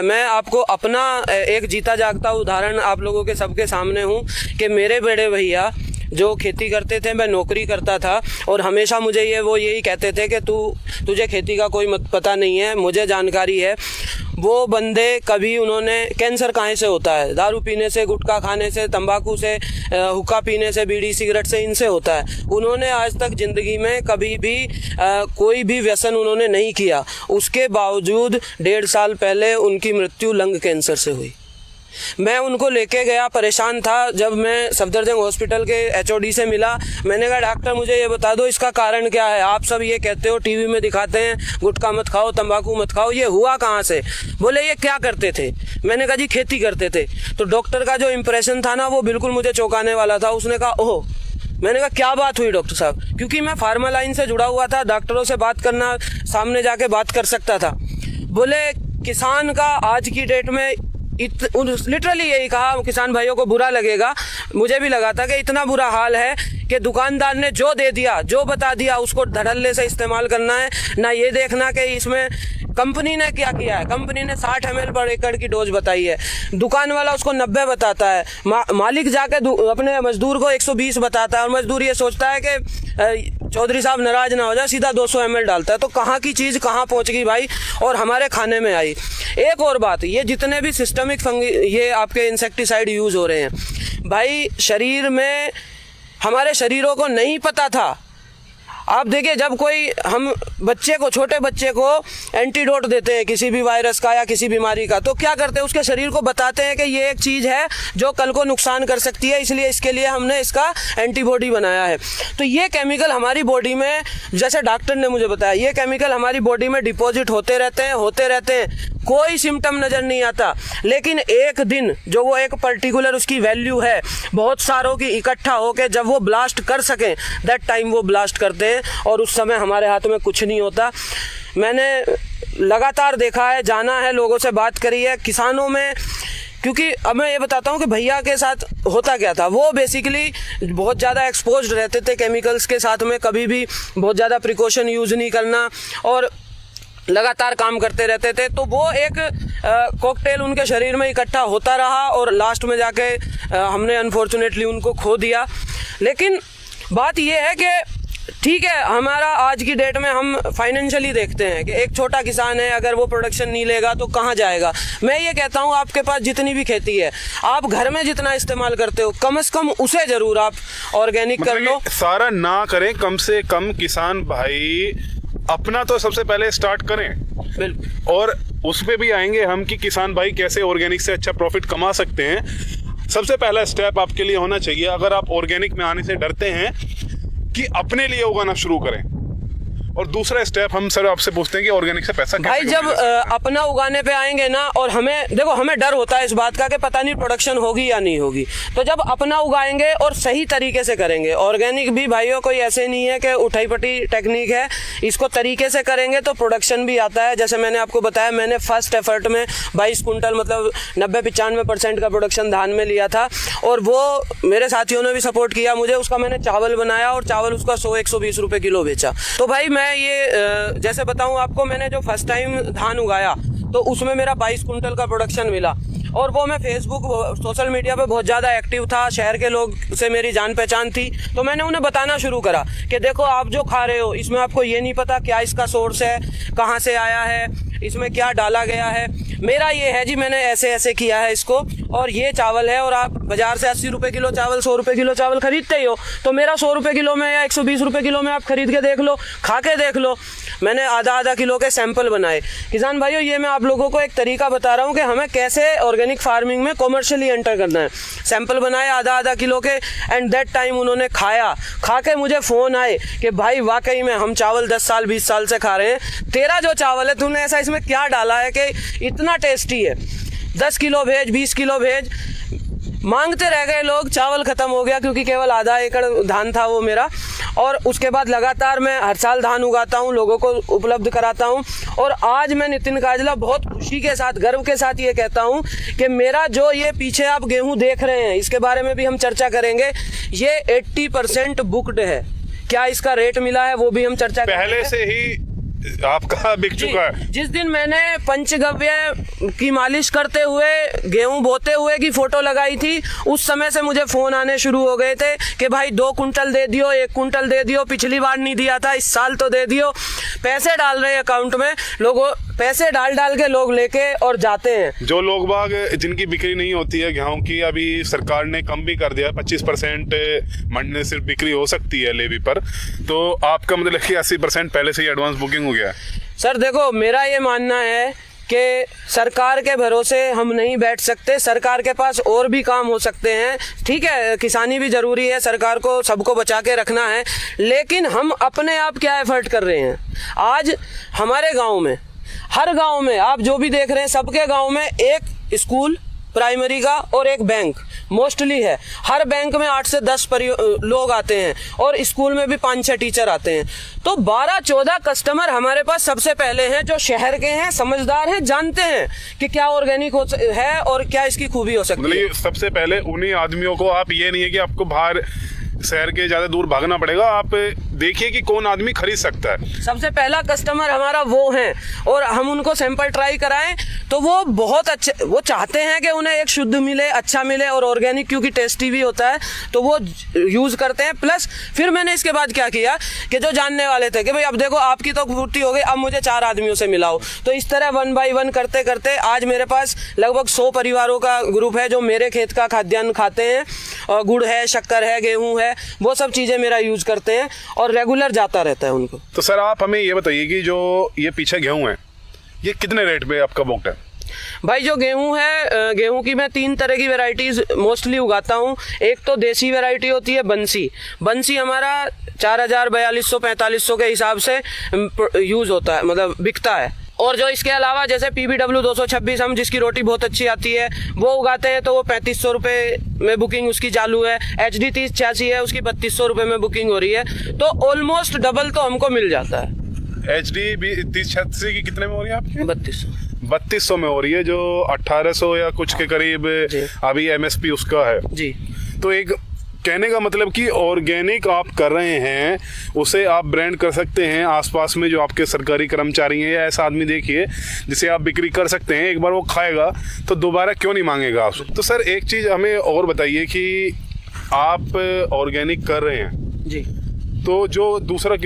है। मैं आपको अपना एक जीता जागता उदाहरण आप लोगों के सबके सामने हूँ कि मेरे बड़े भैया जो खेती करते थे, मैं नौकरी करता था और हमेशा मुझे यही कहते थे कि तुझे खेती का कोई पता नहीं है, मुझे जानकारी है। वो बंदे कभी उन्होंने कैंसर कहाँ से होता है? दारू पीने से, गुटखा खाने से, तंबाकू से, हुक्का पीने से, बीड़ी सिगरेट से, इनसे होता है। उन्होंने आज तक ज़िंदगी में कभी भी कोई भी व्यसन उन्होंने नहीं किया। उसके बावजूद 1.5 साल पहले उनकी मृत्यु लंग कैंसर से हुई। मैं उनको लेके गया, परेशान था। जब मैं सफदरजंग हॉस्पिटल के HOD से मिला, मैंने कहा डॉक्टर मुझे ये बता दो इसका कारण क्या है? आप सब ये कहते हो, टीवी में दिखाते हैं गुटखा मत खाओ, तंबाकू मत खाओ, ये हुआ कहाँ से? बोले ये क्या करते थे? मैंने कहा जी खेती करते थे। तो डॉक्टर का जो इम्प्रेशन था ना, वो बिल्कुल मुझे चौंकाने वाला था। उसने कहा ओह। मैंने कहा क्या बात हुई डॉक्टर साहब? क्योंकि मैं फार्मा लाइन से जुड़ा हुआ था, डॉक्टरों से बात करना, सामने जाके बात कर सकता था। बोले किसान का आज की डेट में लिटरली यही कहा, किसान भाइयों को बुरा लगेगा, मुझे भी लगा था कि इतना बुरा हाल है कि दुकानदार ने जो दे दिया, जो बता दिया, उसको धड़ल्ले से इस्तेमाल करना है, ना ये देखना कि इसमें कंपनी ने क्या किया है। कंपनी ने 60 ml पर एकड़ की डोज बताई है, दुकान वाला उसको 90 बताता है, मालिक जाके अपने मजदूर को 120 बताता है और मजदूर ये सोचता है कि चौधरी साहब नाराज ना हो जाए, सीधा 200 ml डालता है। तो कहाँ की चीज़ कहाँ पहुँच गई भाई, और हमारे खाने में आई। एक और बात, ये जितने भी सिस्टमिक ये आपके इंसेक्टिसाइड यूज़ हो रहे हैं भाई, शरीर में हमारे शरीरों को नहीं पता था। आप देखिए, जब कोई हम छोटे बच्चे को एंटीडोट देते हैं किसी भी वायरस का या किसी बीमारी का, तो क्या करते हैं? उसके शरीर को बताते हैं कि ये एक चीज़ है जो कल को नुकसान कर सकती है, इसलिए इसके लिए हमने इसका एंटीबॉडी बनाया है। तो ये केमिकल हमारी बॉडी में, जैसे डॉक्टर ने मुझे बताया, ये केमिकल हमारी बॉडी में डिपॉजिट होते रहते हैं, कोई सिम्टम नज़र नहीं आता। लेकिन एक दिन जो वो एक पर्टिकुलर उसकी वैल्यू है, बहुत सारों की इकट्ठा होकर जब वो ब्लास्ट कर सकें, दैट टाइम वो ब्लास्ट करते हैं और उस समय हमारे हाथ में कुछ नहीं होता। मैंने लगातार देखा है, जाना है, लोगों से बात करी है, किसानों में। क्योंकि अब मैं ये बताता हूँ कि भैया के साथ होता क्या था। वो बेसिकली बहुत ज़्यादा एक्सपोज्ड रहते थे केमिकल्स के साथ में, कभी भी बहुत ज़्यादा प्रिकॉशन यूज़ नहीं करना और लगातार काम करते रहते थे। तो वो एक कॉकटेल उनके शरीर में इकट्ठा होता रहा और लास्ट में जाके हमने अनफॉर्चुनेटली उनको खो दिया। लेकिन बात ये है कि ठीक है, हमारा आज की डेट में हम फाइनेंशियली देखते हैं कि एक छोटा किसान है, अगर वो प्रोडक्शन नहीं लेगा तो कहाँ जाएगा। मैं ये कहता हूँ, आपके पास जितनी भी खेती है, आप घर में जितना इस्तेमाल करते हो, कम से कम उसे जरूर आप ऑर्गेनिक कर लो। सारा ना करें, कम से कम किसान भाई अपना तो सबसे पहले स्टार्ट करें। बिल्कुल। और उस पे भी आएंगे हम कि किसान भाई कैसे ऑर्गेनिक से अच्छा प्रॉफिट कमा सकते हैं। सबसे पहला स्टेप आपके लिए होना चाहिए, अगर आप ऑर्गेनिक में आने से डरते हैं, कि अपने लिए उगाना शुरू करें। और दूसरा स्टेप हम सर आपसे पूछते हैं कि ऑर्गेनिक से पैसा भाई जब अपना उगाने पे आएंगे ना, और हमें डर होता है इस बात का कि पता नहीं प्रोडक्शन होगी या नहीं होगी। तो जब अपना उगाएंगे और सही तरीके से करेंगे, ऑर्गेनिक भी भाइयों कोई ऐसे नहीं है कि उठाई पटी टेक्निक है, इसको तरीके से करेंगे तो प्रोडक्शन भी आता है। जैसे मैंने आपको बताया, मैंने फर्स्ट एफर्ट में 22 कुंटल मतलब 90-95% का प्रोडक्शन धान में लिया था और वो मेरे साथियों ने भी सपोर्ट किया मुझे। उसका मैंने चावल बनाया और चावल उसका 100-120 रुपये किलो बेचा। तो भाई मैं ये जैसे बताऊं आपको, मैंने जो फर्स्ट टाइम धान उगाया तो उसमें मेरा 22 कुंटल का प्रोडक्शन मिला और वो मैं फेसबुक सोशल मीडिया पे बहुत ज़्यादा एक्टिव था। शहर के लोग से मेरी जान पहचान थी, तो मैंने उन्हें बताना शुरू करा कि देखो आप जो खा रहे हो इसमें आपको ये नहीं पता क्या इसका सोर्स है, कहाँ से आया है, इसमें क्या डाला गया है। मेरा ये है जी, मैंने ऐसे ऐसे किया है इसको, और ये चावल है। और आप बाजार से 80 रुपये किलो चावल, 100 रुपये किलो चावल खरीदते ही हो, तो मेरा 100 रुपये किलो में या 120 रुपये किलो में आप खरीद के देख लो, खा के देख लो। मैंने आधा किलो के सैंपल बनाए। किसान भाइयों, ये मैं आप लोगों को एक तरीका बता रहा हूँ कि हमें कैसे ऑर्गेनिक फार्मिंग में कॉमर्शियली एंटर करना है। सैंपल बनाए आधा किलो के, एंड दैट टाइम उन्होंने खाया, खा के मुझे फ़ोन आए कि भाई वाकई में हम चावल 10 साल 20 साल से खा रहे हैं, तेरा जो चावल है तूने ऐसा इसमें क्या डाला है कि इतना टेस्टी है, 10 किलो भेज, 20 किलो भेज। मांगते रह गए लोग, चावल ख़त्म हो गया क्योंकि केवल आधा एकड़ धान था वो मेरा। और उसके बाद लगातार मैं हर साल धान उगाता हूँ, लोगों को उपलब्ध कराता हूँ। और आज मैं नितिन काजला बहुत खुशी के साथ, गर्व के साथ ये कहता हूँ कि मेरा जो ये पीछे आप गेहूँ देख रहे हैं, इसके बारे में भी हम चर्चा करेंगे, ये 80% बुक्ड है। क्या इसका रेट मिला है वो भी हम चर्चा पहले से ही आपका बिक चुका है। जिस दिन मैंने पंचगव्य की मालिश करते हुए गेहूं बोते हुए की फोटो लगाई थी, उस समय से मुझे फोन आने शुरू हो गए थे कि भाई 2 कुंटल दे दियो, 1 कुंटल दे दियो, पिछली बार नहीं दिया था, इस साल तो दे दियो। पैसे डाल रहे हैं अकाउंट में, लोगों पैसे डाल डाल के लोग लेके और जाते हैं। जो लोग बाग जिनकी बिक्री नहीं होती है गेहूं की, अभी सरकार ने कम भी कर दिया, 25% मंडी में सिर्फ बिक्री हो सकती है लेवी पर, तो आपका मतलब कि 80% पहले से ही एडवांस बुकिंग हो गया है। सर देखो, मेरा ये मानना है कि सरकार के भरोसे हम नहीं बैठ सकते, सरकार के पास और भी काम हो सकते हैं। ठीक है, किसानी भी जरूरी है, सरकार को सबको बचा के रखना है, लेकिन हम अपने आप क्या एफर्ट कर रहे हैं। आज हमारे गांव में, हर गांव में आप जो भी देख रहे हैं, सबके गांव में एक स्कूल प्राइमरी का और एक बैंक मोस्टली है। हर बैंक में 8 से 10 लोग आते हैं और स्कूल में भी 5-6 टीचर आते हैं। तो 12-14 कस्टमर हमारे पास सबसे पहले हैं, जो शहर के हैं, समझदार हैं, जानते हैं कि क्या ऑर्गेनिक है और क्या इसकी खूबी हो सकती है। सबसे पहले उन्हीं आदमियों को, आप ये नहीं है कि आपको बाहर शहर के ज्यादा दूर भागना पड़ेगा, आप देखिए कि कौन आदमी खरीद सकता है। सबसे पहला कस्टमर हमारा वो है, और हम उनको सैंपल ट्राई कराएं तो वो बहुत अच्छे, वो चाहते हैं कि उन्हें एक शुद्ध मिले, अच्छा मिले और ऑर्गेनिक, क्योंकि टेस्टी भी होता है, तो वो यूज करते हैं। प्लस फिर मैंने इसके बाद क्या किया कि जो जानने वाले थे कि भाई अब देखो आपकी तो पूर्ति हो गई, अब मुझे 4 आदमियों से मिलाओ। तो इस तरह 1 बाय 1 करते करते आज मेरे पास लगभग 100 परिवारों का ग्रुप है जो मेरे खेत का खाद्यान्न खाते हैं, और गुड़ है, शक्कर है, गेहूं है, वो सब चीजें मेरा यूज करते हैं और रेगुलर जाता रहता है उनको। तो सर आप हमें ये बताइए कि जो ये पीछे गेहूं है, ये कितने रेट पे आपका बुक्ड है? भाई जो गेहूं है, गेहूं की मैं 3 तरह की वैरायटीज मोस्टली उगाता हूं। एक तो देसी वैरायटी होती है बंसी हमारा 4000, 4200, 4500 के हिसाब से यूज होता है, मतलब बिकता है। और जो इसके अलावा जैसे PBW 226 हम जिसकी रोटी बहुत अच्छी आती है वो उगाते हैं, तो वो 3500 रुपये में बुकिंग उसकी चालू है। HD 3086 है, उसकी 3200 रुपये में बुकिंग हो रही है। तो ऑलमोस्ट डबल तो हमको मिल जाता है। HD 3086 की कितने में हो रही है आपकी? 3200 में हो रही है, जो 1800 या कुछ के करीब अभी MSP उसका है जी। तो एक कहने का मतलब कि ऑर्गेनिक आप कर रहे हैं, उसे आप ब्रांड कर सकते हैं। आसपास में जो आपके सरकारी कर्मचारी हैं या ऐसा आदमी देखिए जिसे आप बिक्री कर सकते हैं, एक बार वो खाएगा तो दोबारा क्यों नहीं मांगेगा आपसे। तो सर एक चीज़ हमें और बताइए कि आप ऑर्गेनिक कर रहे हैं जी, तो जो दूसरा